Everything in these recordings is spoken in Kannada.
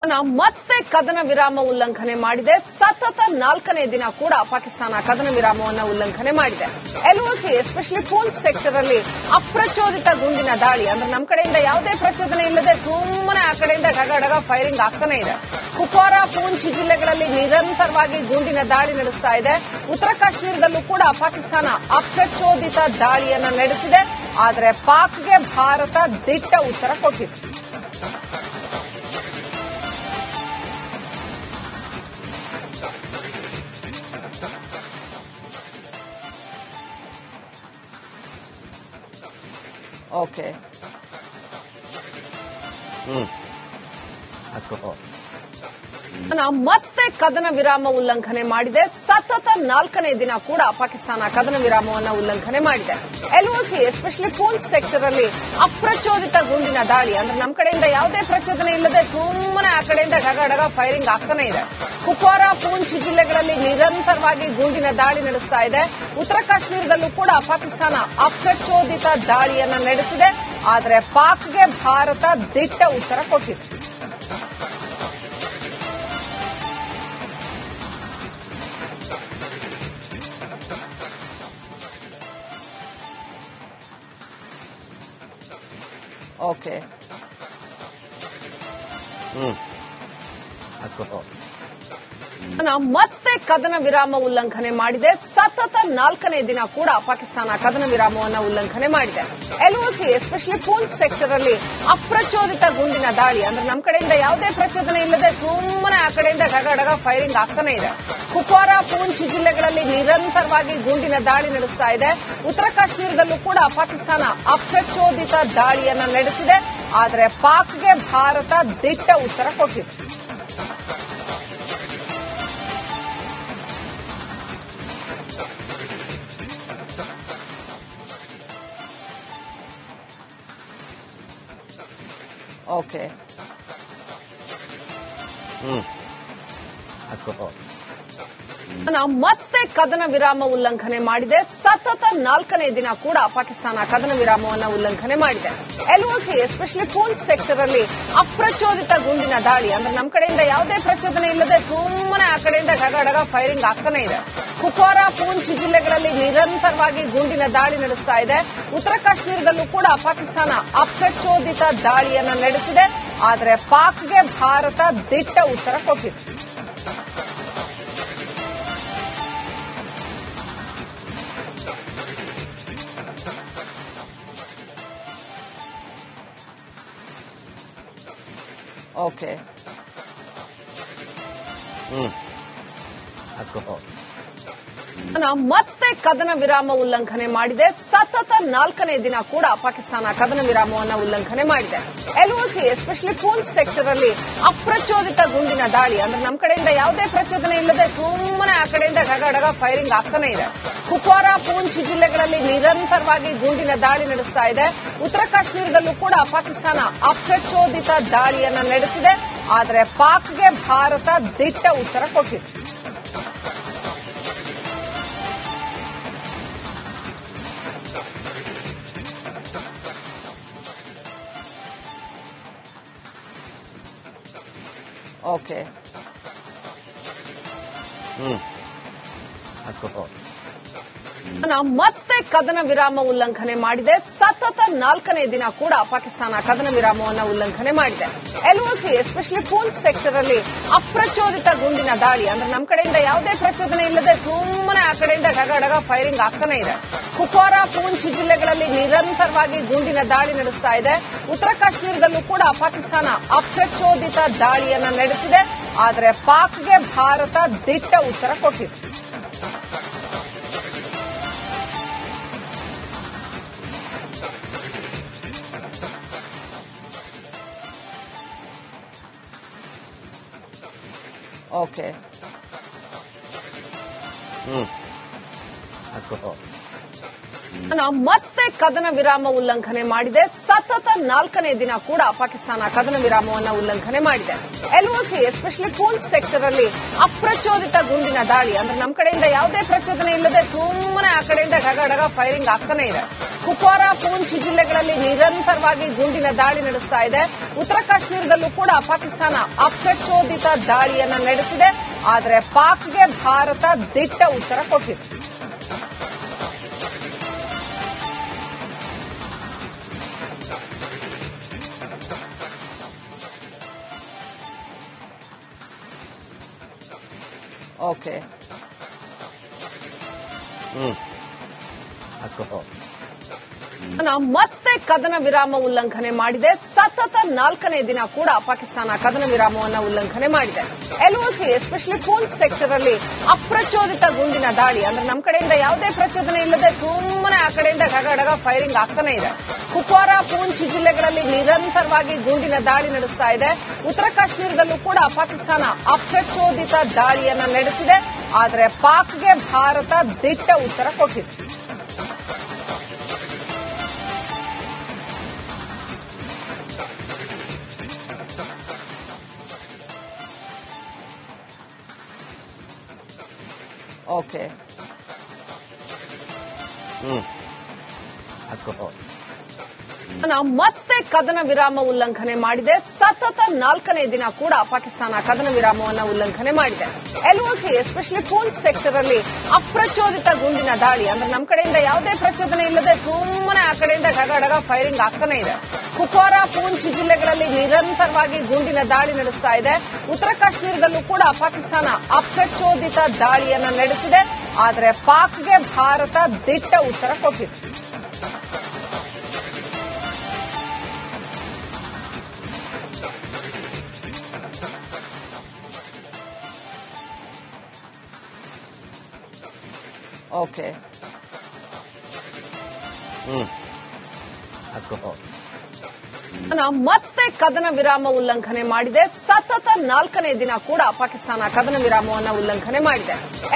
ಮತ್ತೆ ಕದನ ವಿರಾಮ ಉಲ್ಲಂಘನೆ ಮಾಡಿದೆ. ಸತತ 4ನೇ ದಿನ ಕೂಡ ಪಾಕಿಸ್ತಾನ ಕದನ ವಿರಾಮವನ್ನು ಉಲ್ಲಂಘನೆ ಮಾಡಿದೆ. ಎಲ್ಒಸಿ ಎಸ್ಪೆಷಲಿ ಪೂಂಚ್ ಸೆಕ್ಟರ್ ಅಲ್ಲಿ ಅಪ್ರಚೋದಿತ ಗುಂಡಿನ ದಾಳಿ, ಅಂದ್ರೆ ನಮ್ಮ ಕಡೆಯಿಂದ ಯಾವುದೇ ಪ್ರಚೋದನೆ ಇಲ್ಲದೆ ಸುಮ್ಮನೆ ಆ ಕಡೆಯಿಂದ ಡಗ ಫೈರಿಂಗ್ ಆಗ್ತಾನೆ ಇದೆ. ಕುಪ್ವಾರ, ಪೂಂಚ್ ಜಿಲ್ಲೆಗಳಲ್ಲಿ ನಿರಂತರವಾಗಿ ಗುಂಡಿನ ದಾಳಿ ನಡೆಸ್ತಾ ಇದೆ. ಉತ್ತರ ಕಾಶ್ಮೀರದಲ್ಲೂ ಕೂಡ ಪಾಕಿಸ್ತಾನ ಅಪ್ರಚೋದಿತ ದಾಳಿಯನ್ನ ನಡೆಸಿದೆ. ಆದರೆ ಪಾಕ್ಗೆ ಭಾರತ ದಿಟ್ಟ ಉತ್ತರ ಕೊಟ್ಟಿದೆ. ಓಕೆ, ಮತ್ತೆ ಕದನ ವಿರಾಮ ಉಲ್ಲಂಘನೆ ಮಾಡಿದೆ. ಸತತ 4ನೇ ದಿನ ಕೂಡ ಪಾಕಿಸ್ತಾನ ಕದನ ವಿರಾಮವನ್ನು ಉಲ್ಲಂಘನೆ ಮಾಡಿದೆ. ಎಲ್ಒಸಿ ಎಸ್ಪೆಷಲಿ ಪೂಂಚ್ ಸೆಕ್ಟರ್ ಅಲ್ಲಿ ಅಪ್ರಚೋದಿತ ಗುಂಡಿನ ದಾಳಿ, ಅಂದ್ರೆ ನಮ್ಮ ಕಡೆಯಿಂದ ಯಾವುದೇ ಪ್ರಚೋದನೆ ಇಲ್ಲದೆ ಸುಮ್ಮನೆ ಆ ಕಡೆಯಿಂದ ಡಗ ಫೈರಿಂಗ್ ಆಗ್ತಾನೆ ಇದೆ. ಕುಪ್ವಾರ, ಪೂಂಚ್ ಜಿಲ್ಲೆಗಳಲ್ಲಿ ನಿರಂತರವಾಗಿ ಗುಂಡಿನ ದಾಳಿ ನಡೆಸ್ತಾ ಇದೆ. ಉತ್ತರ ಕಾಶ್ಮೀರದಲ್ಲೂ ಕೂಡ ಪಾಕಿಸ್ತಾನ ಅಪ್ರಚೋದಿತ ದಾಳಿಯನ್ನ ನಡೆಸಿದೆ. ಆದರೆ ಪಾಕ್ಗೆ ಭಾರತ ದಿಟ್ಟ ಉತ್ತರ ಕೊಟ್ಟಿದೆ. ಓಕೆ, ಮತ್ತೆ ಕದನ ವಿರಾಮ ಉಲ್ಲಂಘನೆ ಮಾಡಿದೆ. ಸತತ 4ನೇ ದಿನ ಕೂಡ ಪಾಕಿಸ್ತಾನ ಕದನ ವಿರಾಮವನ್ನು ಉಲ್ಲಂಘನೆ ಮಾಡಿದೆ. ಎಲ್ಒಸಿ ಎಸ್ಪೆಷಲಿ ಪೂಂಚ್ ಸೆಕ್ಟರ್ ಅಲ್ಲಿ ಅಪ್ರಚೋದಿತ ಗುಂಡಿನ ದಾಳಿ, ಅಂದ್ರೆ ನಮ್ಮ ಕಡೆಯಿಂದ ಯಾವುದೇ ಪ್ರಚೋದನೆ ಇಲ್ಲದೆ ಸುಮ್ಮನೆ ಆ ಕಡೆಯಿಂದ ಡಗ ಫೈರಿಂಗ್ ಆಗ್ತಾನೆ ಇದೆ. ಕುಪ್ವಾರ, ಪೂಂಚ್ ಜಿಲ್ಲೆಗಳಲ್ಲಿ ನಿರಂತರವಾಗಿ ಗುಂಡಿನ ದಾಳಿ ನಡೆಸ್ತಾ ಇದೆ. ಉತ್ತರ ಕಾಶ್ಮೀರದಲ್ಲೂ ಕೂಡ ಪಾಕಿಸ್ತಾನ ಅಪ್ರಚೋದಿತ ದಾಳಿಯನ್ನ ನಡೆಸಿದೆ. ಆದರೆ ಪಾಕ್ಗೆ ಭಾರತ ದಿಟ್ಟ ಉತ್ತರ ಕೊಟ್ಟಿದೆ. ಓಕೆ, ಮತ್ತೆ ಕದನ ವಿರಾಮ ಉಲ್ಲಂಘನೆ ಮಾಡಿದೆ. ಸತತ 4ನೇ ದಿನ ಕೂಡ ಪಾಕಿಸ್ತಾನ ಕದನ ವಿರಾಮವನ್ನು ಉಲ್ಲಂಘನೆ ಮಾಡಿದೆ. ಎಲ್ಒಸಿ ಎಸ್ಪೆಷಲಿ ಪೂಂಚ್ ಸೆಕ್ಟರ್ ಅಲ್ಲಿ ಅಪ್ರಚೋದಿತ ಗುಂಡಿನ ದಾಳಿ, ಅಂದ್ರೆ ನಮ್ಮ ಕಡೆಯಿಂದ ಯಾವುದೇ ಪ್ರಚೋದನೆ ಇಲ್ಲದೆ ಸುಮ್ಮನೆ ಆ ಕಡೆಯಿಂದ ಡಗ ಫೈರಿಂಗ್ ಆಗ್ತಾನೆ ಇದೆ. ಕುಪ್ವಾರ, ಪೂಂಚ್ ಜಿಲ್ಲೆಗಳಲ್ಲಿ ನಿರಂತರವಾಗಿ ಗುಂಡಿನ ದಾಳಿ ನಡೆಸ್ತಾ ಇದೆ. ಉತ್ತರ ಕಾಶ್ಮೀರದಲ್ಲೂ ಕೂಡ ಪಾಕಿಸ್ತಾನ ಅಪ್ರಚೋದಿತ ದಾಳಿಯನ್ನ ನಡೆಸಿದೆ. ಆದರೆ ಪಾಕ್ಗೆ ಭಾರತ ದಿಟ್ಟ ಉತ್ತರ ಕೊಟ್ಟಿದೆ. ಓಕೆ, ಮತ್ತೆ ಕದನ ವಿರಾಮ ಉಲ್ಲಂಘನೆ ಮಾಡಿದೆ. ಸತತ 4ನೇ ದಿನ ಕೂಡ ಪಾಕಿಸ್ತಾನ ಕದನ ವಿರಾಮವನ್ನು ಉಲ್ಲಂಘನೆ ಮಾಡಿದೆ. ಎಲ್ಒಸಿ ಎಸ್ಪೆಷಲಿ ಪೂಂಚ್ ಸೆಕ್ಟರ್ ಅಲ್ಲಿ ಅಪ್ರಚೋದಿತ ಗುಂಡಿನ ದಾಳಿ, ಅಂದ್ರೆ ನಮ್ಮ ಕಡೆಯಿಂದ ಯಾವುದೇ ಪ್ರಚೋದನೆ ಇಲ್ಲದೆ ಸುಮ್ಮನೆ ಆ ಕಡೆಯಿಂದ ಡಗ ಫೈರಿಂಗ್ ಆಗ್ತಾನೆ ಇದೆ. ಕುಪ್ವಾರ, ಪೂಂಚ್ ಜಿಲ್ಲೆಗಳಲ್ಲಿ ನಿರಂತರವಾಗಿ ಗುಂಡಿನ ದಾಳಿ ನಡೆಸ್ತಾ ಇದೆ. ಉತ್ತರ ಕಾಶ್ಮೀರದಲ್ಲೂ ಕೂಡ ಪಾಕಿಸ್ತಾನ ಅಪ್ರಚೋದಿತ ದಾಳಿಯನ್ನ ನಡೆಸಿದೆ. ಆದರೆ ಪಾಕ್ಗೆ ಭಾರತ ದಿಟ್ಟ ಉತ್ತರ ಕೊಟ್ಟಿದೆ. ಓಕೆ, ಮತ್ತೆ ಕದನ ವಿರಾಮ ಉಲ್ಲಂಘನೆ ಮಾಡಿದೆ. ಸತತ 4ನೇ ದಿನ ಕೂಡ ಪಾಕಿಸ್ತಾನ ಕದನ ವಿರಾಮವನ್ನು ಉಲ್ಲಂಘನೆ ಮಾಡಿದೆ. ಎಲ್ಒಸಿ ಎಸ್ಪೆಷಲಿ ಪೂಂಚ್ ಸೆಕ್ಟರ್ ಅಲ್ಲಿ ಅಪ್ರಚೋದಿತ ಗುಂಡಿನ ದಾಳಿ, ಅಂದ್ರೆ ನಮ್ಮ ಕಡೆಯಿಂದ ಯಾವುದೇ ಪ್ರಚೋದನೆ ಇಲ್ಲದೆ ಸುಮ್ಮನೆ ಆ ಕಡೆಯಿಂದ ಡಗ ಫೈರಿಂಗ್ ಆಗ್ತಾನೆ ಇದೆ. ಕುಪ್ವಾರ, ಪೂಂಚ್ ಜಿಲ್ಲೆಗಳಲ್ಲಿ ನಿರಂತರವಾಗಿ ಗುಂಡಿನ ದಾಳಿ ನಡೆಸ್ತಾ ಇದೆ. ಉತ್ತರ ಕಾಶ್ಮೀರದಲ್ಲೂ ಕೂಡ ಪಾಕಿಸ್ತಾನ ಅಪ್ರಚೋದಿತ ದಾಳಿಯನ್ನ ನಡೆಸಿದೆ. ಆದರೆ ಪಾಕ್ಗೆ ಭಾರತ ದಿಟ್ಟ ಉತ್ತರ ಕೊಟ್ಟಿದೆ. ಓಕೆ, ಮತ್ತೆ ಕದನ ವಿರಾಮ ಉಲ್ಲಂಘನೆ ಮಾಡಿದೆ. ಸತತ 4ನೇ ದಿನ ಕೂಡ ಪಾಕಿಸ್ತಾನ ಕದನ ವಿರಾಮವನ್ನು ಉಲ್ಲಂಘನೆ ಮಾಡಿದೆ. LOC ಎಸ್ಪೆಷಲಿ ಪೂಂಚ್ ಸೆಕ್ಟರ್ ಅಲ್ಲಿ ಅಪ್ರಚೋದಿತ ಗುಂಡಿನ ದಾಳಿ, ಅಂದ್ರೆ ನಮ್ಮ ಕಡೆಯಿಂದ ಯಾವುದೇ ಪ್ರಚೋದನೆ ಇಲ್ಲದೆ ಸುಮ್ಮನೆ ಆ ಕಡೆಯಿಂದ ಡಗ ಫೈರಿಂಗ್ ಆಗ್ತಾನೆ ಇದೆ. ಕುಪ್ವಾರ, ಪೂಂಚ್ ಜಿಲ್ಲೆಗಳಲ್ಲಿ ನಿರಂತರವಾಗಿ ಗುಂಡಿನ ದಾಳಿ ನಡೆಸ್ತಾ ಇದೆ. ಉತ್ತರ ಕಾಶ್ಮೀರದಲ್ಲೂ ಕೂಡ ಪಾಕಿಸ್ತಾನ ಅಪ್ರಚೋದಿತ ದಾಳಿಯನ್ನ ನಡೆಸಿದೆ. ಆದರೆ ಪಾಕ್ಗೆ ಭಾರತ ದಿಟ್ಟ ಉತ್ತರ ಕೊಟ್ಟಿದೆ. ಓಕೆ, ಮತ್ತೆ ಕದನ ವಿರಾಮ ಉಲ್ಲಂಘನೆ ಮಾಡಿದೆ. ಸತತ 4ನೇ ದಿನ ಕೂಡ ಪಾಕಿಸ್ತಾನ ಕದನ ವಿರಾಮವನ್ನು ಉಲ್ಲಂಘನೆ ಮಾಡಿದೆ. LOC ಎಸ್ಪೆಷಲಿ ಪೂಂಚ್ ಸೆಕ್ಟರ್ ಅಲ್ಲಿ ಅಪ್ರಚೋದಿತ ಗುಂಡಿನ ದಾಳಿ, ಅಂದ್ರೆ ನಮ್ಮ ಕಡೆಯಿಂದ ಯಾವುದೇ ಪ್ರಚೋದನೆ ಇಲ್ಲದೆ ಸುಮ್ಮನೆ ಆ ಕಡೆಯಿಂದ ಡಗ ಫೈರಿಂಗ್ ಆಗ್ತಾನೆ ಇದೆ. ಕುಪ್ವಾರ, ಪೂಂಚ್ ಜಿಲ್ಲೆಗಳಲ್ಲಿ ನಿರಂತರವಾಗಿ ಗುಂಡಿನ ದಾಳಿ ನಡೆಸ್ತಾ ಇದೆ. ಉತ್ತರ ಕಾಶ್ಮೀರದಲ್ಲೂ ಕೂಡ ಪಾಕಿಸ್ತಾನ ಅಪ್ರಚೋದಿತ ದಾಳಿಯನ್ನ ನಡೆಸಿದೆ. ಆದರೆ ಪಾಕ್ಗೆ ಭಾರತ ದಿಟ್ಟ ಉತ್ತರ ಕೊಟ್ಟಿದೆ. ಓಕೆ, ಮತ್ತೆ ಕದನ ವಿರಾಮ ಉಲ್ಲಂಘನೆ ಮಾಡಿದೆ. ಸತತ 4ನೇ ದಿನ ಕೂಡ ಪಾಕಿಸ್ತಾನ ಕದನ ವಿರಾಮವನ್ನು ಉಲ್ಲಂಘನೆ ಮಾಡಿದೆ. LOC ಎಸ್ಪೆಷಲಿ ಪೂಂಚ್ ಸೆಕ್ಟರ್ ಅಲ್ಲಿ ಅಪ್ರಚೋದಿತ ಗುಂಡಿನ ದಾಳಿ, ಅಂದ್ರೆ ನಮ್ಮ ಕಡೆಯಿಂದ ಯಾವುದೇ ಪ್ರಚೋದನೆ ಇಲ್ಲದೆ ಸುಮ್ಮನೆ ಆ ಕಡೆಯಿಂದ ಡಗ ಫೈರಿಂಗ್ ಆಗ್ತಾನೆ ಇದೆ. ಕುಪ್ವಾರ, ಪೂಂಚ್ ಜಿಲ್ಲೆಗಳಲ್ಲಿ ನಿರಂತರವಾಗಿ ಗುಂಡಿನ ದಾಳಿ ನಡೆಸ್ತಾ ಇದೆ. ಉತ್ತರ ಕಾಶ್ಮೀರದಲ್ಲೂ ಕೂಡ ಪಾಕಿಸ್ತಾನ ಅಪ್ರಚೋದಿತ ದಾಳಿಯನ್ನ ನಡೆಸಿದೆ. ಆದರೆ ಪಾಕ್ಗೆ ಭಾರತ ದಿಟ್ಟ ಉತ್ತರ ಕೊಟ್ಟಿದೆ. ಓಕೆ, ಮತ್ತೆ ಕದನ ವಿರಾಮ ಉಲ್ಲಂಘನೆ ಮಾಡಿದೆ. ಸತತ 4ನೇ ದಿನ ಕೂಡ ಪಾಕಿಸ್ತಾನ ಕದನ ವಿರಾಮವನ್ನು ಉಲ್ಲಂಘನೆ ಮಾಡಿದೆ.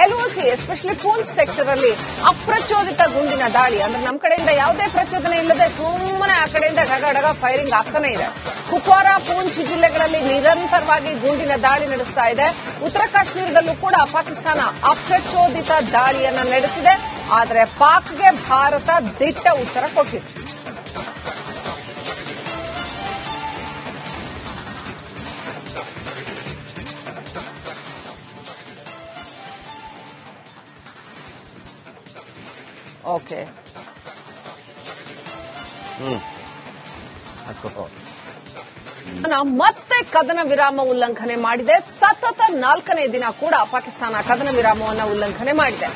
LOC ಎಸ್ಪೆಷಲಿ ಪೂಂಚ್ ಸೆಕ್ಟರ್ ಅಲ್ಲಿ ಅಪ್ರಚೋದಿತ ಗುಂಡಿನ ದಾಳಿ, ಅಂದ್ರೆ ನಮ್ಮ ಕಡೆಯಿಂದ ಯಾವುದೇ ಪ್ರಚೋದನೆ ಇಲ್ಲದೆ ಸುಮ್ಮನೆ ಆ ಕಡೆಯಿಂದ ಡಗ ಫೈರಿಂಗ್ ಆಗ್ತಾನೆ ಇದೆ. ಕುಪ್ವಾರ, ಪೂಂಚ್ ಜಿಲ್ಲೆಗಳಲ್ಲಿ ನಿರಂತರವಾಗಿ ಗುಂಡಿನ ದಾಳಿ ನಡೆಸ್ತಾ ಇದೆ. ಉತ್ತರ ಕಾಶ್ಮೀರದಲ್ಲೂ ಕೂಡ ಪಾಕಿಸ್ತಾನ ಅಪ್ರಚೋದಿತ ದಾಳಿಯನ್ನ ನಡೆಸಿದೆ. ಆದರೆ ಪಾಕ್ಗೆ ಭಾರತ ದಿಟ್ಟ ಉತ್ತರ ಕೊಟ್ಟಿದೆ. ಓಕೆ, ಮತ್ತೆ ಕದನ ವಿರಾಮ ಉಲ್ಲಂಘನೆ ಮಾಡಿದೆ. ಸತತ 4ನೇ ದಿನ ಕೂಡ ಪಾಕಿಸ್ತಾನ ಕದನ ವಿರಾಮವನ್ನು ಉಲ್ಲಂಘನೆ ಮಾಡಿದೆ.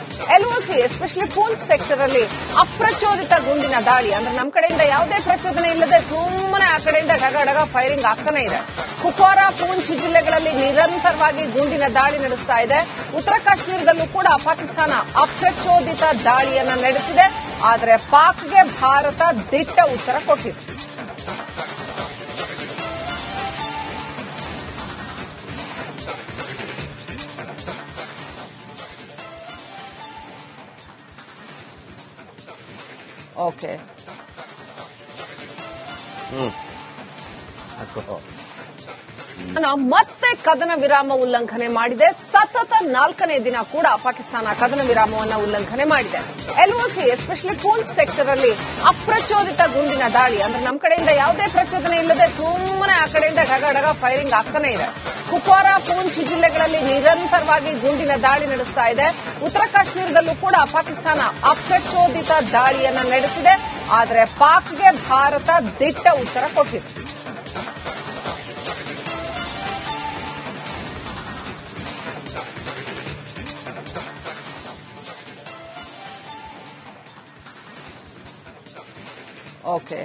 LOC ಎಸ್ಪೆಷಲಿ ಪೂಂಚ್ ಸೆಕ್ಟರ್ ಅಲ್ಲಿ ಅಪ್ರಚೋದಿತ ಗುಂಡಿನ ದಾಳಿ, ಅಂದ್ರೆ ನಮ್ಮ ಕಡೆಯಿಂದ ಯಾವುದೇ ಪ್ರಚೋದನೆ ಇಲ್ಲದೆ ಸುಮ್ಮನೆ ಆ ಕಡೆಯಿಂದ ಡಗ ಫೈರಿಂಗ್ ಆಗ್ತಾನೆ ಇದೆ. ಕುಪ್ವಾರ, ಪೂಂಚ್ ಜಿಲ್ಲೆಗಳಲ್ಲಿ ನಿರಂತರವಾಗಿ ಗುಂಡಿನ ದಾಳಿ ನಡೆಸ್ತಾ ಇದೆ. ಉತ್ತರ ಕಾಶ್ಮೀರದಲ್ಲೂ ಕೂಡ ಪಾಕಿಸ್ತಾನ ಅಪ್ರಚೋದಿತ ದಾಳಿಯನ್ನ ನಡೆಸಿದೆ. ಆದರೆ ಪಾಕ್ಗೆ ಭಾರತ ದಿಟ್ಟ ಉತ್ತರ ಕೊಟ್ಟಿದೆ. ಓಕೆ, ಮತ್ತೆ ಕದನ ವಿರಾಮ ಉಲ್ಲಂಘನೆ ಮಾಡಿದೆ. ಸತತ 4ನೇ ದಿನ ಕೂಡ ಪಾಕಿಸ್ತಾನ ಕದನ ವಿರಾಮವನ್ನು ಉಲ್ಲಂಘನೆ ಮಾಡಿದೆ. LOC ಎಸ್ಪೆಷಲಿ ಪೂಂಚ್ ಸೆಕ್ಟರ್ ಅಲ್ಲಿ ಅಪ್ರಚೋದಿತ ಗುಂಡಿನ ದಾಳಿ, ಅಂದ್ರೆ ನಮ್ಮ ಕಡೆಯಿಂದ ಯಾವುದೇ ಪ್ರಚೋದನೆ ಇಲ್ಲದೆ ಸುಮ್ಮನೆ ಆ ಕಡೆಯಿಂದ ಡಗ ಫೈರಿಂಗ್ ಆಗ್ತಾನೆ ಇದೆ. ಕುಪ್ವಾರ, ಪೂಂಚ್ ಜಿಲ್ಲೆಗಳಲ್ಲಿ ನಿರಂತರವಾಗಿ ಗುಂಡಿನ ದಾಳಿ ನಡೆಸ್ತಾ ಇದೆ. ಉತ್ತರ ಕಾಶ್ಮೀರದಲ್ಲೂ ಕೂಡ ಪಾಕಿಸ್ತಾನ ಅಪ್ರಚೋದಿತ ದಾಳಿಯನ್ನ ನಡೆಸಿದೆ. ಆದರೆ ಪಾಕ್ಗೆ ಭಾರತ ದಿಟ್ಟ ಉತ್ತರ ಕೊಟ್ಟಿದೆ. ಓಕೆ,